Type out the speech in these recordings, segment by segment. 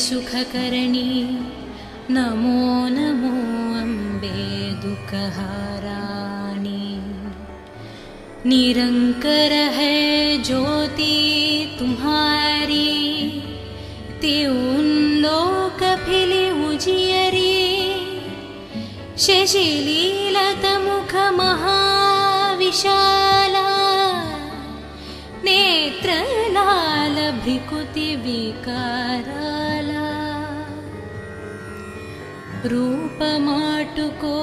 सुखकरणी नमो नमो अम्बे दुःखहाराणि। निरंकर है ज्योति तुम्हारी, त्यों लोक फिले उजियरी। शशिलीलत मुख महाविशाला, नेत्र लाल भ्रिकुति विकाराला। रूप माटुको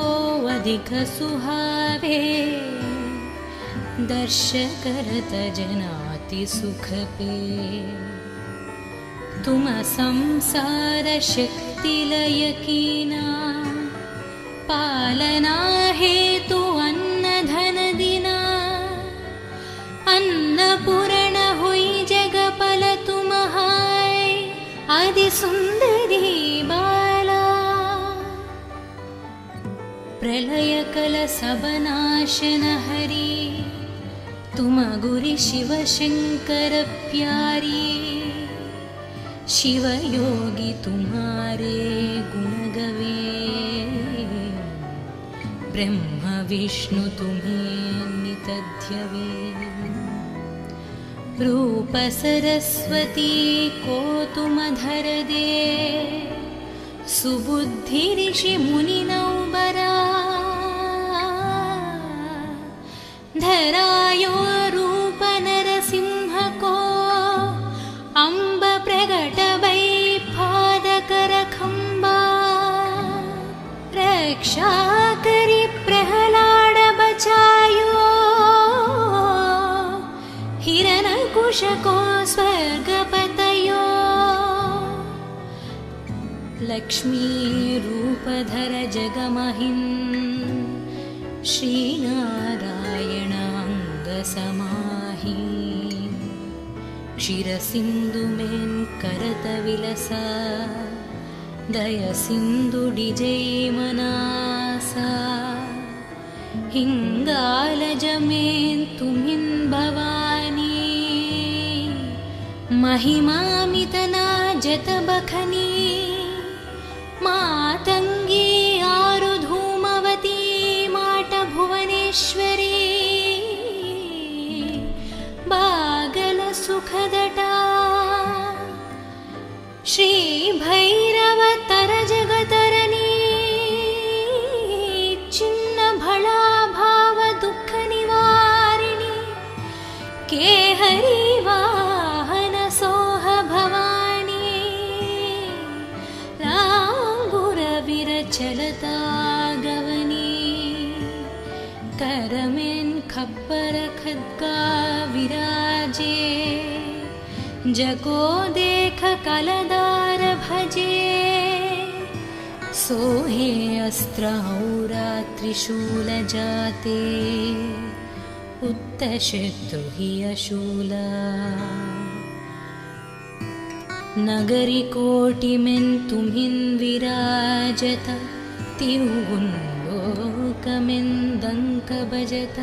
अधिक सुहावे, दर्श करत जनाति सुख पे। तुम संसार शक्ति लय कीना, पालना हेतु अन्न धन दिना। अन्नपूर्ण हुई जगपल तुम्हाय, आदि सुंदरी बाला। प्रलय कल सब नाशन हरी, तुम गुरि शिव शंकर प्यारी। शिव योगी तुम्हारे गुण गवे, ब्रह्म विष्णु तुम्हें नित ध्यवे। रूप सरस्वती को तुम धर दे, सुबुद्धि ऋषि मुनि नौबरा। धरायो रूप नरसिंह को, अम्ब प्रगट वै पादकर खंबा। रक्षा करी प्रहलाद बचायो, हिरण्यकुश को स्वर्ग पतयो। लक्ष्मी रूप धर जगमहिं, श्रीनारायण अंग समाहि। क्षीर सिंधु में करत विलसा, दय सिंधु डिजय मनासा। हिंगालज में तुमिन भवानी, महिमामितना जत बखनी। मातंगी आरु धूमवती, माट भुवनेश्वरी। बागल सुखदटा, श्री भैरव तर जगतरनी। चिन्न भला भाव दुख निवारिणी, केहरी वाहन सोह भवानी। रांगुर विरचलता गवनी, करमें खप्पर खद्गा विराजे। जको देख कलदार भजे, सोहे अस्त्र औरा त्रिशूल जाते। उत्त शत्रु ही अशूला, नगरी कोटि में तुम्हिं विराजत। त्यों लोक में दंक बजत।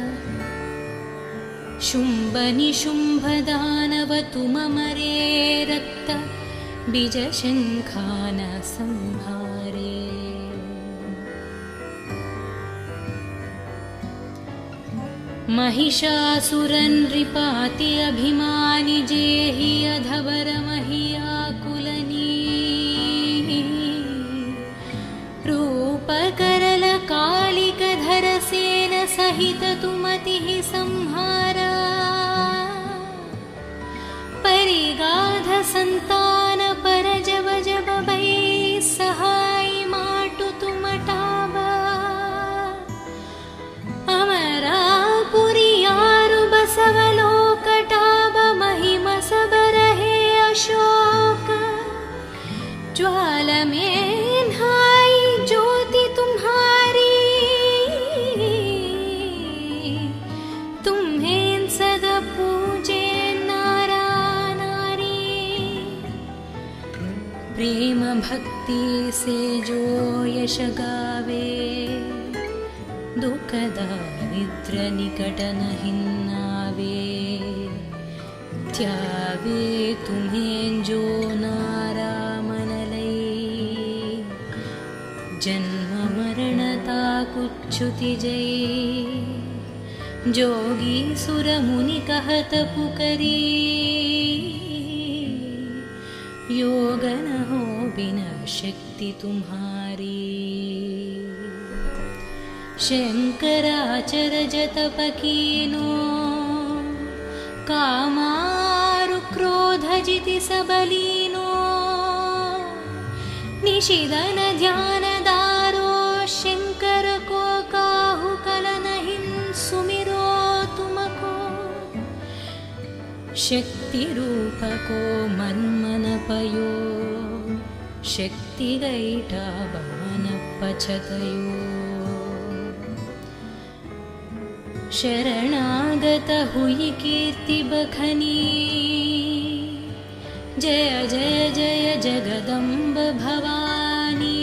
शुंभ निशुंभ दानव तुम मरे, रक्त बीज शंखान संहारे। महिषासुरन नृपाति अभिमानि, जेहि अधवर महियाकुलनी। रूप करल कालिक धर सेन सहित तुमतिः संहारा। परिगाध संतान पर जब जब भै, सहाय माटु तुम टावा। अमरापुरी आरु बसवलोक टाब, महिमा सब रहे अशोक। ज्वाल में नहाई ज्योति तुम्हारी, तुम्हें सदा पूजे नारा नारी। प्रेम भक्ति से जो यश गावे, दुख दारिद्र निकट नहीं नावे। त्यावे तुम्हें जो नारा मन लय, जन्म मरणता कुच्छुति जय जोगी सुर मुनि कहत पुकरी योग न हो बिना शक्ति तुम्हारी शंकराचर जतप कीनो कामारु क्रोध जिति सबलीनो निशिदन ध्यान दारो शंकर को काहु कलन हिन सुमिरो तुमको शक्ति रूप को मन्मन पयो शक्ति गैठा बान पछतयो शरणागत हुई कीर्ति बखनी जय जय जय जगदम्ब भवानी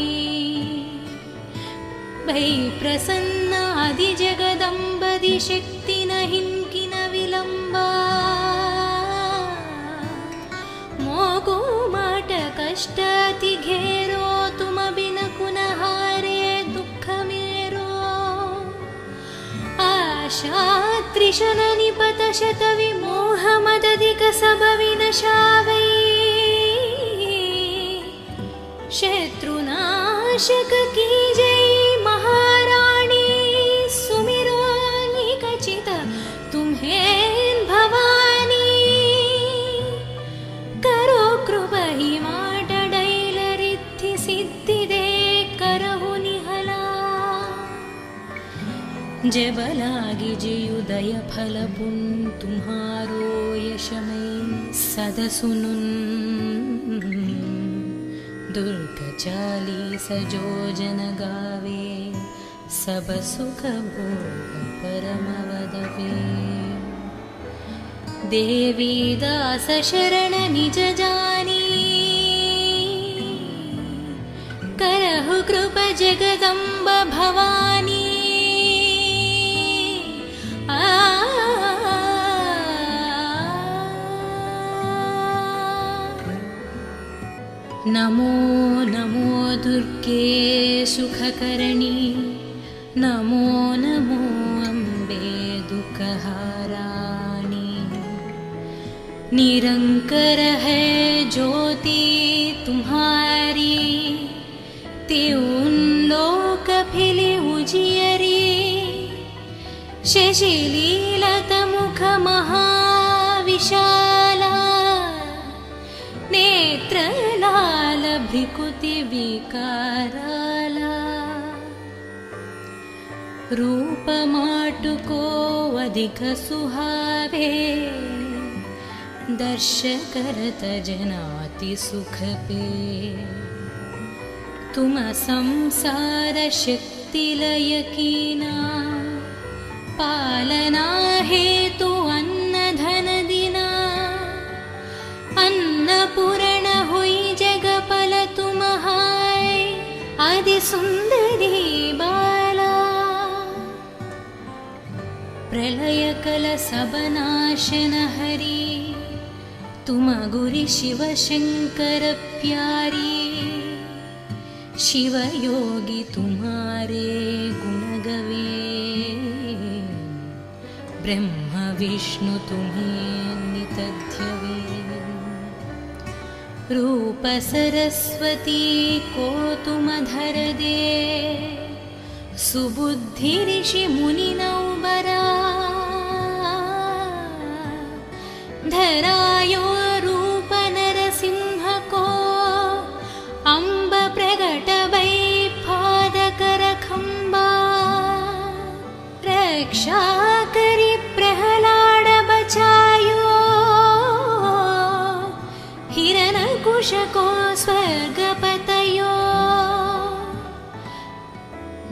भई प्रसन्न आदि जगदम्बदि शक्ति न हिंकि न विलंबा मोगु माट कष्ट अति घेरो तुम बिन कुन हारे दुख मेरो आशा त्रिशन निपत शत विमोह मदधिक सब विनशावै शत्रुनाशक की जय महारानी सुमिरो निकचित तुम्हें भवानी करो कृपा ही माट डैल रिद्धि सिद्धि दे करहु निहला जब लागी जयुदय फल पुन तुम्हारो यशमय सद सुनुन दुर्ग 40 जो जन गावे सब सुख भोग परम वदवे देवी दास शरण निज जानी करहु कृप जगदम्ब भवानी नमो नमो दुर्गे सुखकरणी नमो नमो अम्बे दुःखहारानी निरंकर है ज्योति तुम्हारी त्यों लोक फिले उजियरी शशिलीलत मुख महाविशाला नेत्र लाल भ्रिकुति विकाराला रूप माटुको अधिक सुहावे दर्श करत जनाति सुख पे तुम संसार शक्ति लय कीना पालना हेतु अन्न धन दिना अन्नपूर्ण हुई जगपल तुम्हाय आदि सुंदरी बाला प्रलय कल सबनाशन हरि तुम गुरि शिव शंकर प्यारी शिव योगी तुम्हारे गुण गवे ब्रह्म विष्णु तुम्हें नितध्यवे रूप सरस्वती को तुम धर दे सुबुद्धि ऋषि मुनि नौबरा धरायो रूप नरसिंह को अंब प्रगट वै पादकर खंबा रक्षा करी प्रहलाद बचायो हिरण्यकुश को स्वर्गपतयो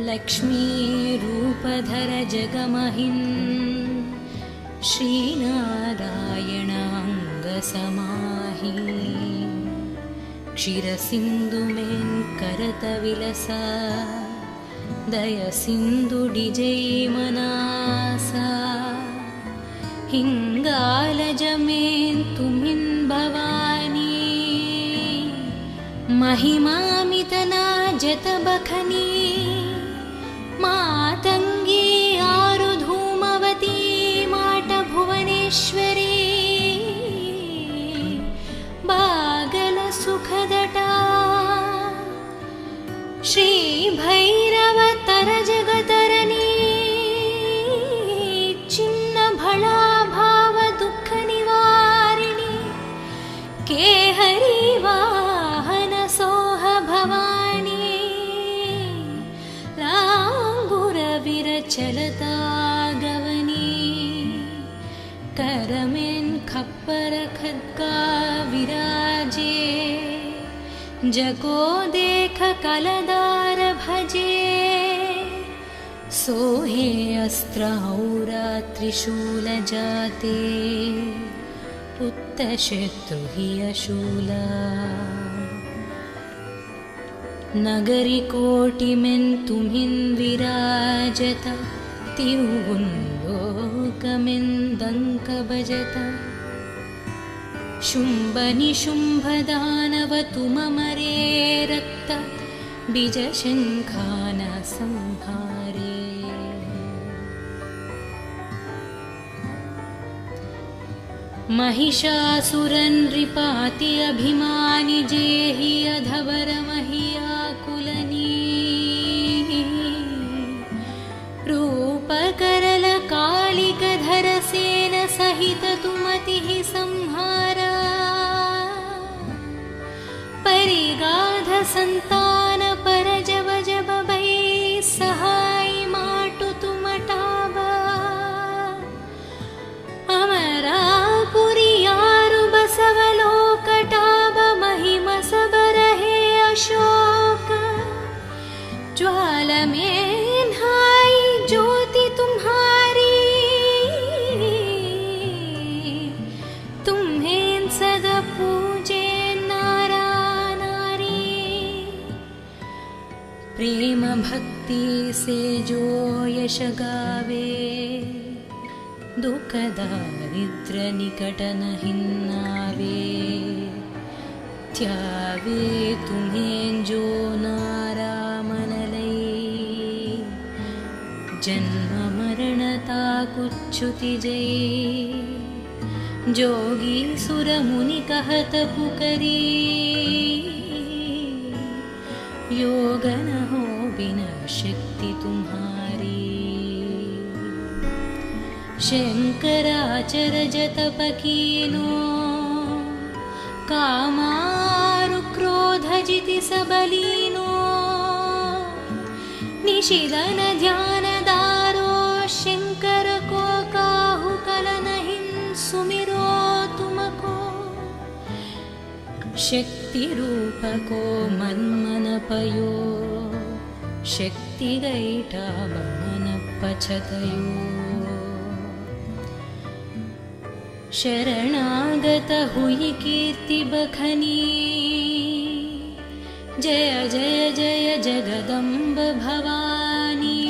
लक्ष्मी रूपधर जगमहिन् श्रीनारायण अंग समाहि क्षीर सिंधु में करत विलसा दय सिंधु डिजै मनासा हिंगाल जमें तुमिन भवानी महिमामितना जतबखनी मातंगी आरुधूमवती माट भुवनेश्वरी बागल सुखदटा श्री भैरव तर जगतरनी चिन्न भला भाव दुख निवारिणी के हरि वाहन सोह भवानी लांगुर विरचलता गवनी करमें खप्पर खद्गा विराजे जको देख कलदार भजे सोहे अस्त्र औरा त्रिशूल जाते पुत्त शत्रु हि अशूला नगरी कोटि में तुम्हिन् विराजत तिरुवुन् लोकमें दंक बजत शुंभ निशुंभ दानव तुममरे रक्त बीज शंखान संहारे महिषासुरन् नृपाति अभिमानि जेहि अधवर महियाकुलनी रूप करल कालिक धर सेन सहित तुमतिः संहारा परिगाध संतान पर जब जब भई सहाय माटु तुमटाबा अमरापुरी यारु बसवलोकटाब महिम सब रहे अशोक ज्वाल में नहाई ज्योति तुम्हारी तुम्हें सदा पूजे प्रेम भक्ति से जो यश गावे दुख दारिद्र निकट नहिन्नावे त्यावे तुम्हें जो नारामनलै जन्म मरणता कुच्छुति जय जोगी सुर मुनि कहत पुकरी योग न हो बिना शक्ति तुम्हारी शंकराचर जतप कीनो कामारु क्रोध जिति सबलीनो निशिदन ध्यान दारो शंकर को काहु कल नहीं सुमिरो तुमको शक्ति रूप को मन मन पयो शक्ति गईटा मन पछतयो शरणागत हुई कीर्ति बखनी जय जय जय जगदम्ब भवानी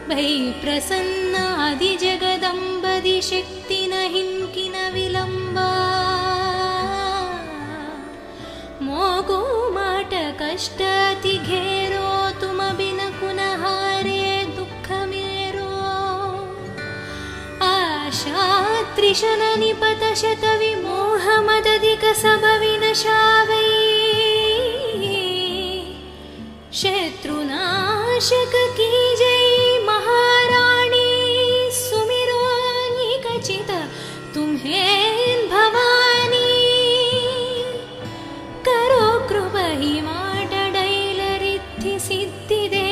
भई प्रसन्न आदि जगदम्बदि शक्ति नहीं किन विलंबा मोगो माट कष्ट अति घेरो तुम बिन कुनहारे दुख मेरो आशा त्रिशन निपत शत विमोह मदधिक सब विनशावै शत्रुनाशक की जय महारानी सुमिरो निकचित तुम्हें भवानी करो कृपहि माटडैलरिद्धि सिद्धिदे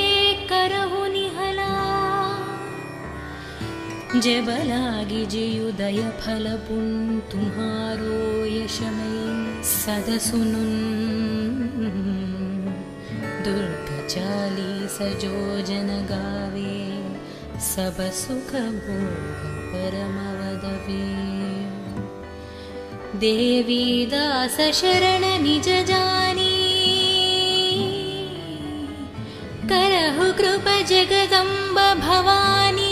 करहु निहला जबलागी जियुदय फल पुन तुम्हारो यशमय सद सुनुन दुर्ग 40 जो जन गावे सब सुख भोग परम वदवे देवी दास शरण निज जानी करहु कृप जगदम्ब भवानी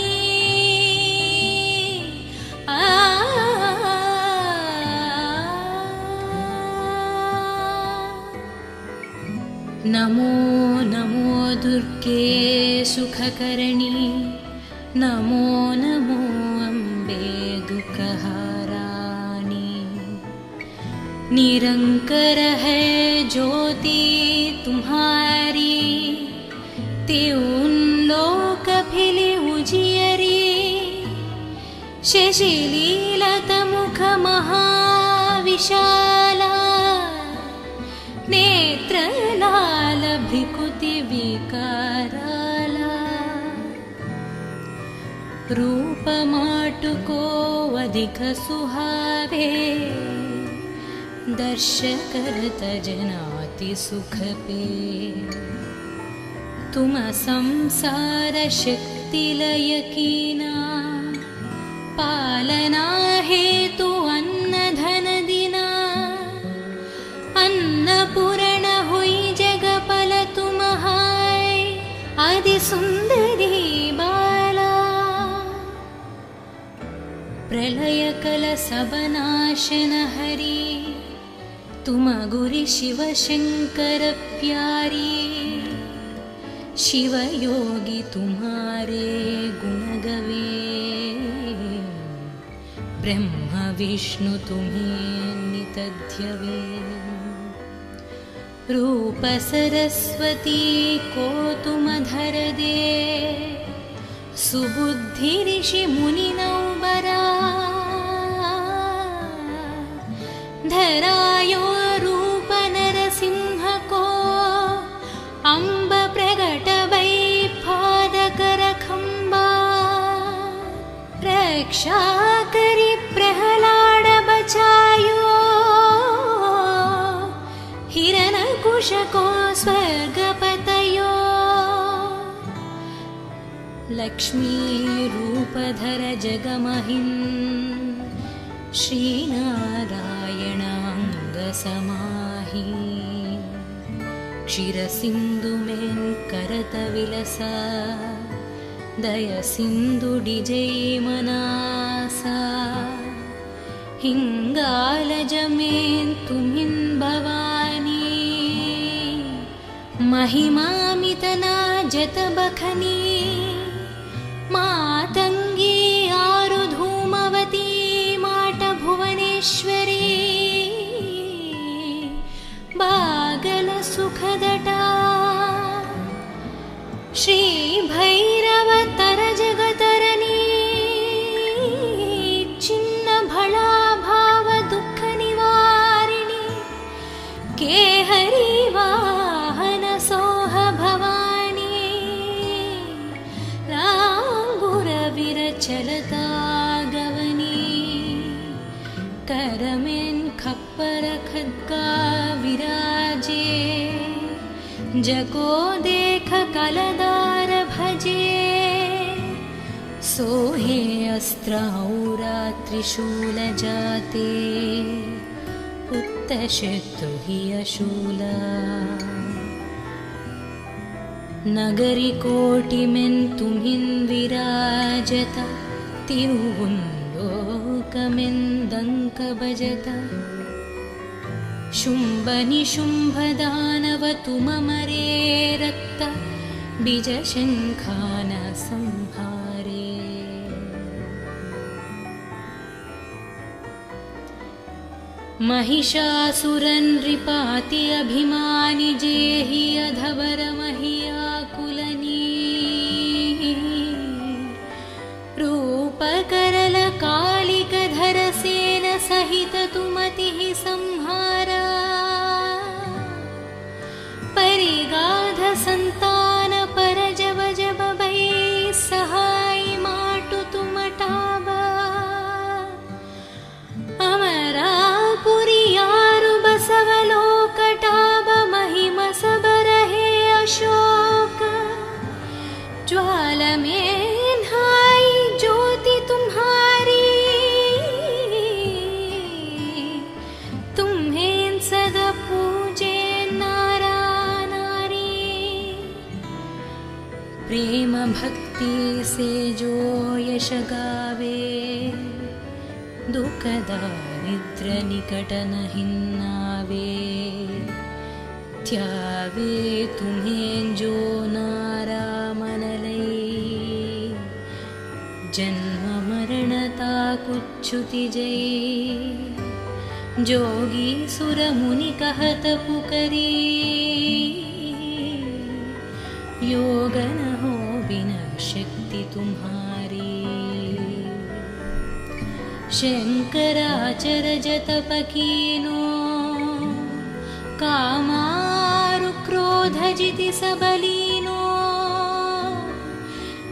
नमो नमो दुर्गे सुखकरणी नमो नमो अम्बे दुःखहाराणि निरंकर है ज्योति तुम्हारी त्यों लोक फिले उजियरी शशिलीलत मुख महाविशाला नेत्र लाल भ्रिकुति विकाराला रूप माटुको अधिक सुहावे दर्श करत जनाति सुख पे तुम संसार शक्ति लय कीना पालना हेतु अन्न धन दिना अन्नपूर्ण हुई जगपल तुम्हाय आदि सुंदरी बाला प्रलय कल सब नाशन हरि तुम गुरु शिव शंकर प्यारी शिव योगी तुम्हारे गुण गवे ब्रह्म विष्णु तुम्हें नितध्यवे रूप सरस्वती को तुम धर दे सुबुद्धि ऋषि मुनि नौबरा धरायो रूप नरसिंह को अम्ब प्रगट वै पादकर खंबा रक्षा करी प्रहलाद बचायो हिरण्यकुश को स्वर्ग पतयो लक्ष्मी रूप धर जगमहिन् श्री नारायण अंग समाहि क्षीर सिंधु में करत विलसा दय सिंधु डिजय मनासा हिंगाल जमें तुमिन भवानी महिमामितना जत बखनी मातंगी आरु धूमवती माट भुवनेश्वरी बागल सुखदटा श्री भैरव तर जगतरनी चिन्न भला भाव दुख निवारिणी केहरी वाहन सोह भवानी लांगुर विरचलता गवनी करमें खप्पर खद्गा विराजे जको देख कलदार भजे सोहे अस्त्र औरा त्रिशूल जाते उत्त शत्रु ही अशूला नगरी कोटि में तुम्हिन विराजता तिरुवुंलोकमें दंक बजता शुंभ निशुंभ दानव तुम मरे रक्त बीज शंखान संहारे महिषासुरन नृपाति अभिमानि जेहि अधवर महियाकुलनी रूप करल कालिक धर सेन सहित तुमति संहारा परिगाध संतान पर जब जब भई सहाय माटु तुम टावा अमरापुरी यारु बसवलोक टाब महिम सब रहे अशोक ज्वाल में नहाई ज्योति तुम्हारी तुम्हें सदा पूजे नारा नारी प्रेम भक्ति से जो यश गावे दुख दारिद्र निकट नहीं नावे त्यावे तुम्हें जो नारा मनलै जन्म मरणता कुच्छुति जय जोगी सुर मुनि कहत पुकरी योग न हो बिना शक्ति तुम्हारी शंकराचर जतप कीनो कामारु क्रोध जिति सबलीनो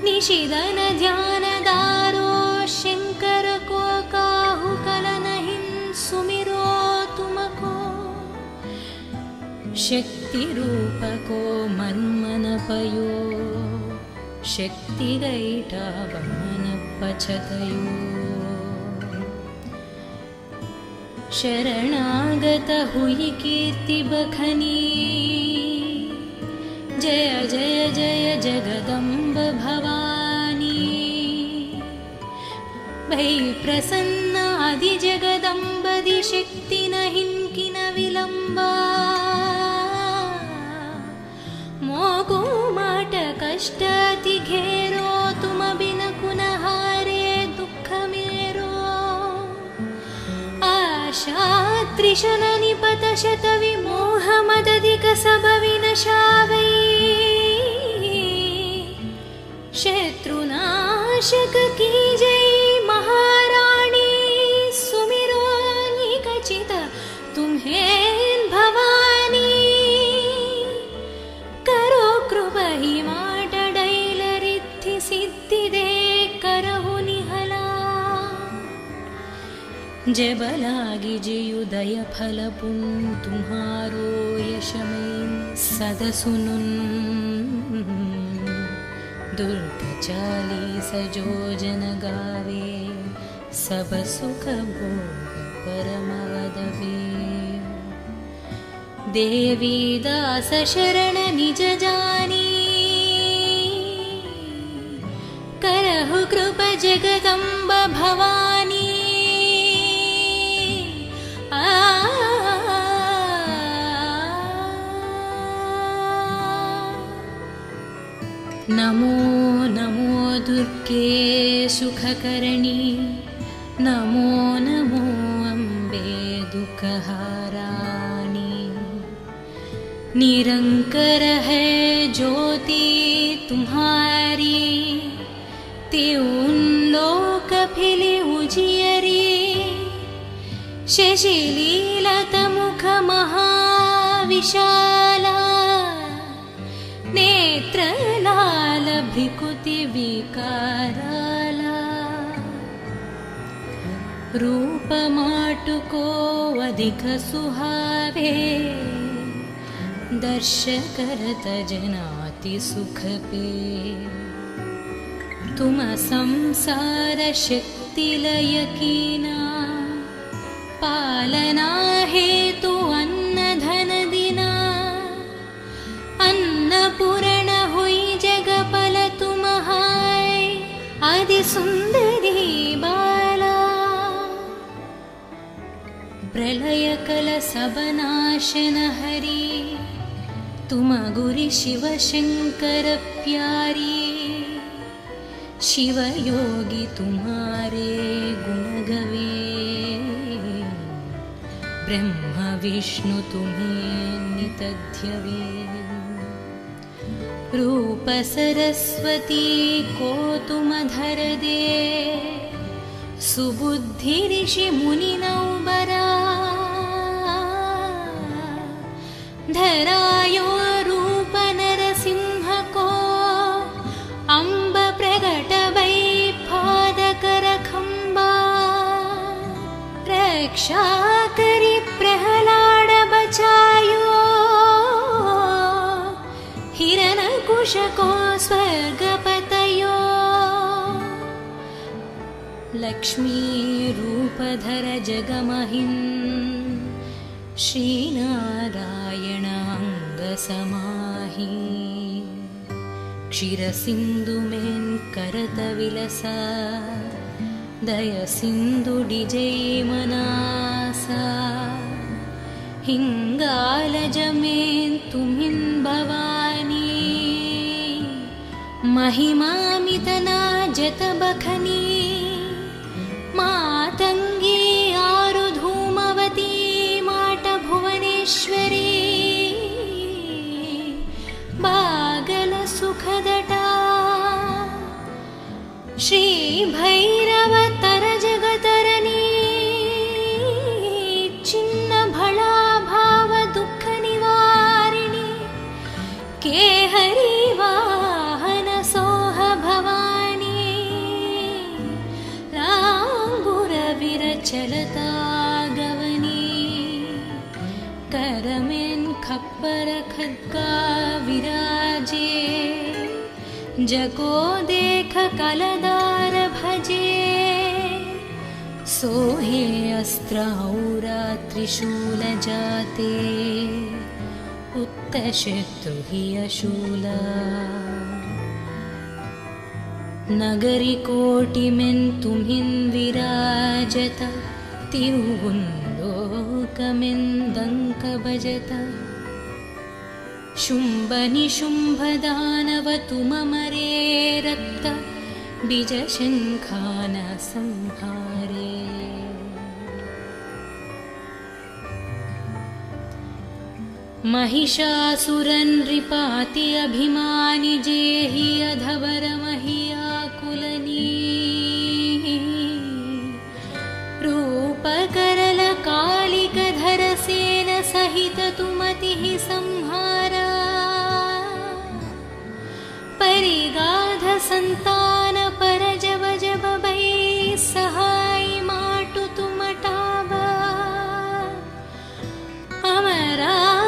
निशिदन ध्यान दारो शंकर को काहु कलन हिन सुमिरो तुमको शक्ति रूप को मन्मन पयो शक्ति गैटा बमन पछतयो शरणागत हुई कीर्ति बखनी जय जय जय जगदम्ब भवानी भई प्रसन्न आदि जगदम्बदि शक्ति न हिंकिन विलंबा मोको माट कष्ट अति घेरो तुम बिन कुन हारे दुख मेरो आशा त्रिशन निपत शत विमोह मदधिक सब विनशावै शत्रुनाशक की जय महाराणी सुमिरो निकचित तुम्हें भवानी करो कृपा ही माट डैल रिद्धि सिद्धि दे करहु निहला जब लागी जियुदय फल पुन तुम्हारो यशमें सद सुनुन दुर्ग 40 जो जन गावे सब सुख भोग परम वदवे देवी दास शरण निज जानी करहु कृप जगदम्ब भवानी नमो नमो दुर्गे सुखकरणी नमो नमो अम्बे दुःखहाराणी निरंकर है ज्योति तुम्हारी त्यों लोक फिले उजियरी शशिलीलत मुख महाविशाला नेत्र लाल भ्रिकुति विकाराला रूप माटुको अधिक सुहावे दर्श करत जनाति सुख पे तुम संसार शक्ति लय कीना पालना हेतु अन्न धन दिना अन्नपूर्ण हुई जगपल तुम हाय आदि सुंदरी बाला प्रलय कल सब नाशन हरि तुम गुरि शिव शंकर प्यारी शिव योगी तुम्हारे गुण गवे ब्रह्म विष्णु तुम्हें नितध्यवे रूप सरस्वती को तुम धर दे सुबुद्धि ऋषि मुनि नौबरा धरायो रूप नरसिंह को अम्ब प्रगट भई पाद कर खंबा रक्षा करी प्रहलाद बचायो हिरण्यकुश को स्वर्गपतयो लक्ष्मी रूपधर जगमहिं श्रीनारायण अंग समाहि क्षीर सिंधु में करत विलसा दय सिंधु डिजय मनासा हिङ्गालजमेन्तुमिन् भवानी महिमामितना जतबखनी मातङ्गी आरुधूमवती माटभुवनेश्वरी बागलसुखदटा श्रीभैरवतर जगतरनी चिन्नभळा भावदुःखनिवारिणी केहरी वाहनसोह भवानी लाङ्गुरविरचलता गवनी करमेन् खप्पर खड्गा विराजे जको देख कलदार भजे सोहे अस्त्रौरा त्रिशूल जाते उत्तशत्रुहि अशूला नगरी कोटिमेन् तुम्हिन् विराजत तिरुगुन्दोकमेन् दङ्क भजत शुम्भ निशुम्भ दानव तुममरे रक्त बीजशङ्खान संहारे महिषासुरनृपाति अभिमानि जेहि अधवर महियाकुलनी रूपकरल कालिकधर सेन सहित तुमतिः संहारा परिगाध संतान पर जब जब बै सहाय माटु तुमटाबा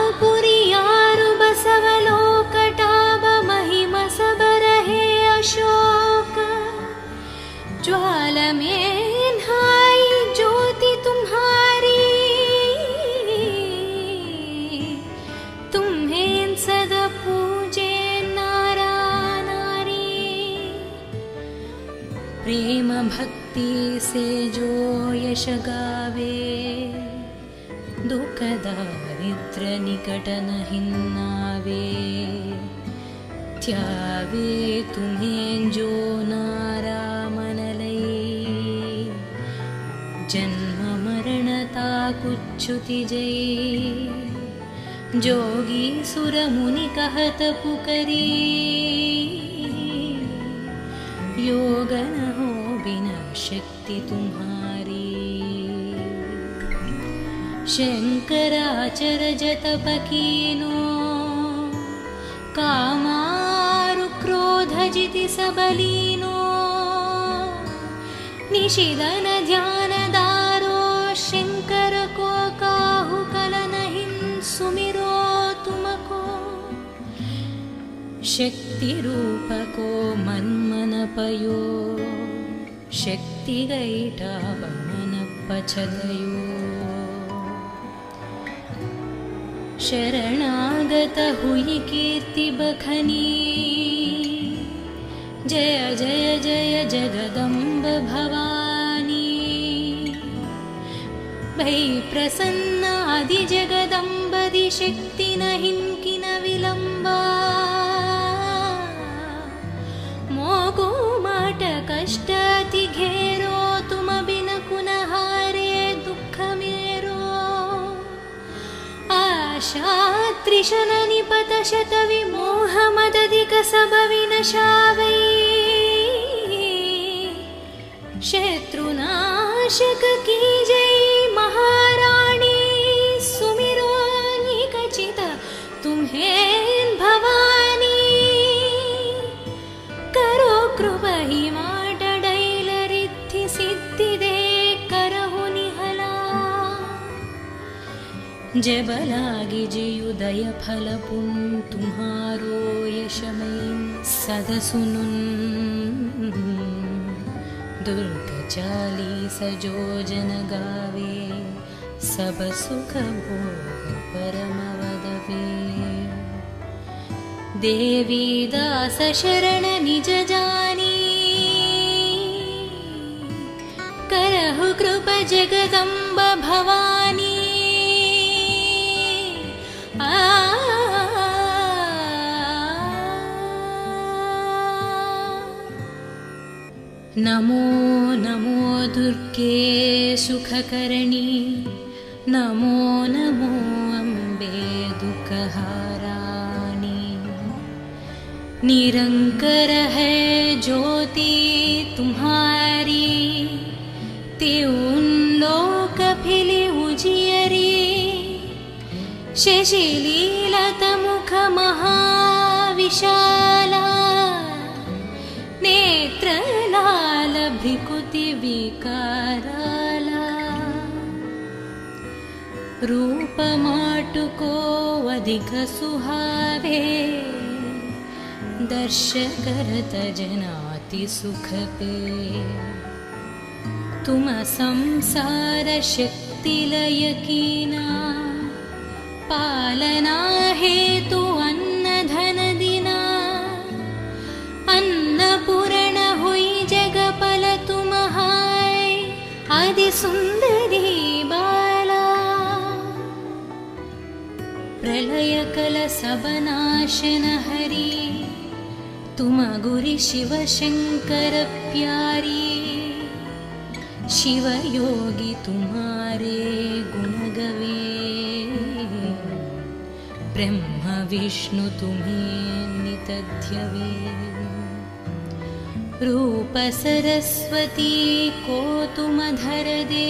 अमरापुरियारु बसवलोकटाब महिम सबरहे अशोक ज्वाल में हाय ज्योति तुम्हारी तुम्हें सदा पूजे नारा नारी प्रेम भक्ति से जो यश गावे दुख दारिद्र निकट नहिन्नावे त्यावे तुम्हें जो नारा मनलई जन्म मरणता कुच्छुति जय जोगी सुर मुनि कहत पुकरी योग न हो बिना शक्ति तुम्हारी शंकराचर जतप कीनो कामारु क्रोध जिति सबलीनो निशिदन ध्यान दारो शंकर को काहु कलन हिं सुमिरो तुमको शक्ति रूप को मन मन पयो शक्ति गैठा मन पछदयो शरणागत हुई कीर्ति बखनी जय जय जय जगदम्ब भवानी भै प्रसन्न आदि जगदम्बदि शक्ति नहिं किन विलम्बा मोगो माट कष्ट अति घेरो तुम बिन कुन हारे दुःख मेरो आशा त्रिशन निपत शत विमोह मदधिक सब विनशावै शत्रुनाशक की जय महारानी सुमिरो निकचित तुम्हें भवानी करो कृपहि माटडैलरिद्धि सिद्धिदे करहु निहला जबलागी जियुदय फल पुन तुम्हारो यशमयी सदसुनुन दुर्ग 40 जो जन गावे सब सुख भोग परम वदवे देवी दास शरण निज जानी करहु कृप जगदम्ब भवानी नमो नमो दुर्गे सुखकरणी नमो नमो अम्बे दुःखहाराणि निरंकर है ज्योति तुम्हारी त्यों लोक फिले उजियरी शशिलीलत मुख महाविशाला नेत्र लाल भ्रिकुति विकाराला रूप माटुको अधिक सुहावे दर्श करत जनाति सुख पे तुम संसार शक्ति लय कीना पालना हेतु अन्न धन दिना अन्नपूर्ण हुई जगपल तुम हाय आदि सुंदरी बाला प्रलय कल सबनाशन हरि तुम गुरि शिव शंकर प्यारी शिव योगी तुम्हारे गुण गवे ब्रह्म विष्णु तुम्हें नित ध्यवे रूप सरस्वती को तुम धर दे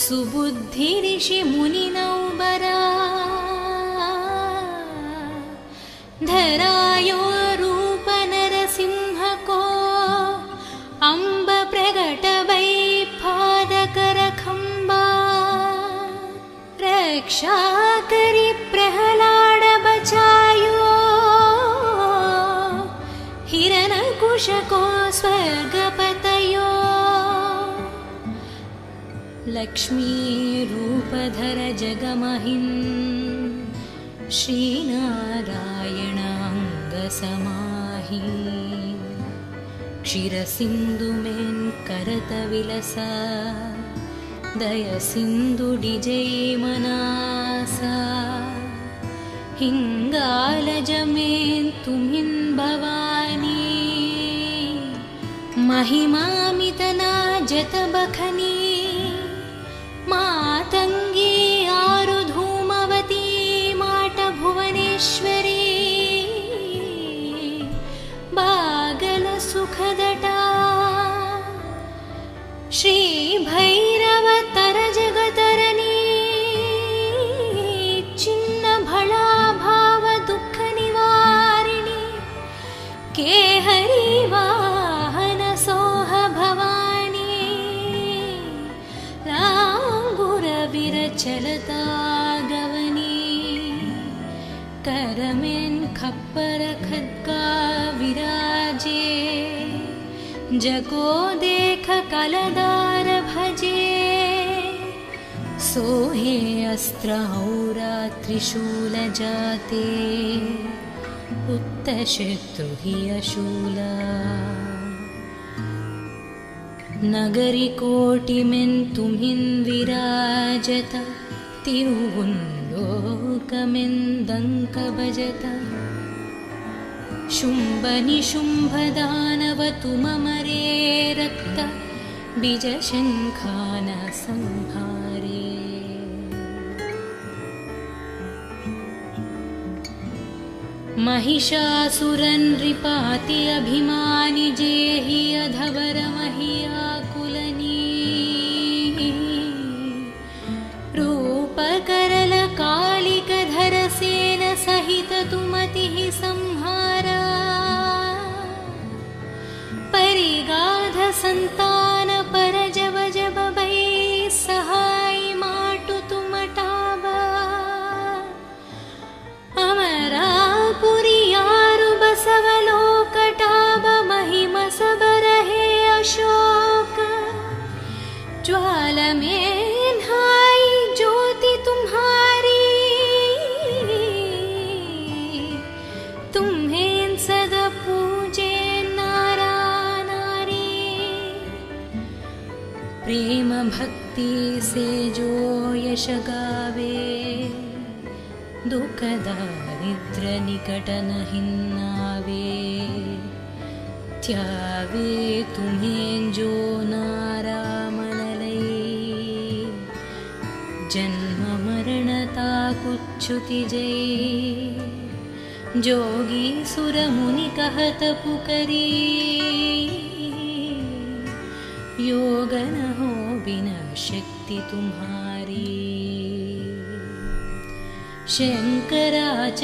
सुबुद्धि ऋषि मुनि नौबरा धरायो रूप नरसिंह को अम्ब प्रगट वै पादकर खंबा रक्षा करी प्रहलाद बचायो हिरण्यकुश को स्वर्गपतयो लक्ष्मी रूपधर जगमहिन् श्रीनारायण अंग समाहि क्षीर सिंधु में करत विलसा दय सिंधु डिजय मनासा हिंगालज में तुमिन भवानी महिमामितना जत बखनी मातंगी आरु धूमवती माट भुवनेश्वरी बागल सुखदटा श्री भैरव तर जगतरनी चिन्न भला भाव दुख निवारिणी के हरि वाहन सोह भवानी लांगुर विरचलता गवनी करमेन खप्पर खद्गा विराजे जगो देख कलदार भजे सोहे अस्त्र औरा त्रिशूल जाते उत्त शत्रु ही अशूला नगरी कोटि में तुम्हिन विराजता तिरुं लोक में दंक बजता शुंभ निशुंभ दानव तुम मरे रक्त बीज शंखान संहारे महिषासुरन रिपाति अभिमानि जेहि अधवर महियाकुलनी रूप करल कालिक धर सेन सहित तुमति संहारा परिगाध संतान पर जब जब भई सहाय माटु तुम टाबा अमरापुरी यारु बसवलोक टाब महिम सब रहे अशोक ज्वाल में नहाई ज्योति तुम्हारी तुम्हें सदा पूजे प्रेम भक्ति से जो यश गावे दुख दारिद्र निकट नहीं आवे त्यावे तुम्हें जो नारामनलै जन्म मरणता कुच्छुति जय जोगी सुर मुनि कहत पुकरी योग न हो बिना शक्ति तुम्हारी शंकराचार्य